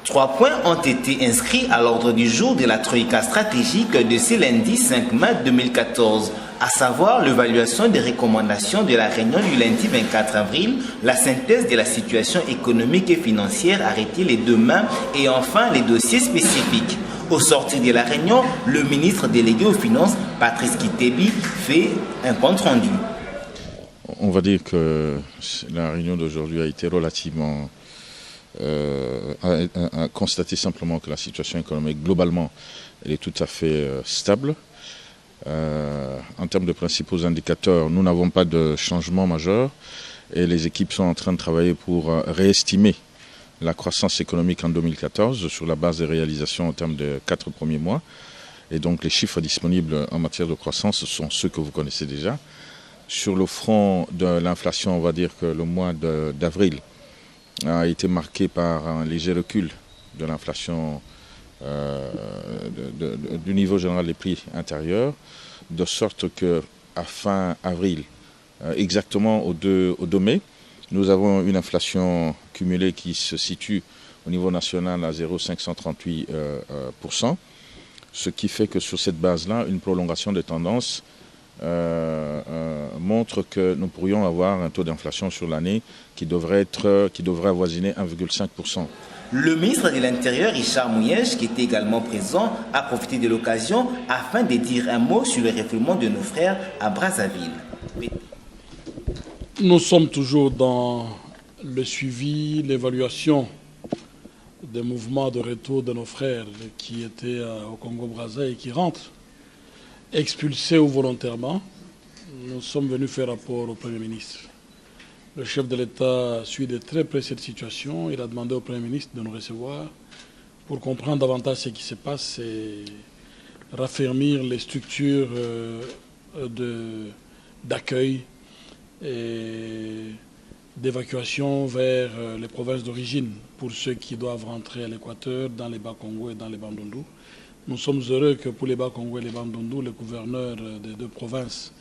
3 points ont été inscrits à l'ordre du jour de la Troïka stratégique de ce lundi 5 mai 2014, à savoir l'évaluation des recommandations de la réunion du lundi 24 avril, la synthèse de la situation économique et financière arrêtée les 2 mai et enfin les dossiers spécifiques. Au sortir de la réunion, le ministre délégué aux Finances, Patrice Kitebi, fait un compte-rendu. On va dire que la réunion d'aujourd'hui a été relativement... a constaté simplement que la situation économique, globalement, elle est tout à fait stable. En termes de principaux indicateurs, nous n'avons pas de changement majeur et les équipes sont en train de travailler pour réestimer la croissance économique en 2014 sur la base des réalisations en termes de 4 premiers mois. Et donc les chiffres disponibles en matière de croissance sont ceux que vous connaissez déjà. Sur le front de l'inflation, on va dire que le mois d'avril a été marqué par un léger recul de l'inflation du niveau général des prix intérieurs, de sorte qu'à fin avril, exactement au 2 mai, nous avons une inflation cumulée qui se situe au niveau national à 0,538%, ce qui fait que sur cette base-là, une prolongation des tendances montre que nous pourrions avoir un taux d'inflation sur l'année qui devrait avoisiner 1,5%. Le ministre de l'Intérieur, Richard Mouyège, qui était également présent, a profité de l'occasion afin de dire un mot sur le refoulement de nos frères à Brazzaville. Nous sommes toujours dans le suivi, l'évaluation des mouvements de retour de nos frères qui étaient au Congo-Brazza et qui rentrent, expulsés ou volontairement. Nous sommes venus faire rapport au Premier ministre. Le chef de l'État suit de très près cette situation. Il a demandé au Premier ministre de nous recevoir pour comprendre davantage ce qui se passe et raffermir les structures d'accueil et d'évacuation vers les provinces d'origine pour ceux qui doivent rentrer à l'Équateur, dans les Bas-Congo et dans les Bandundu. Nous sommes heureux que pour les Bas-Congo et les Bandundu, le gouverneur des 2 provinces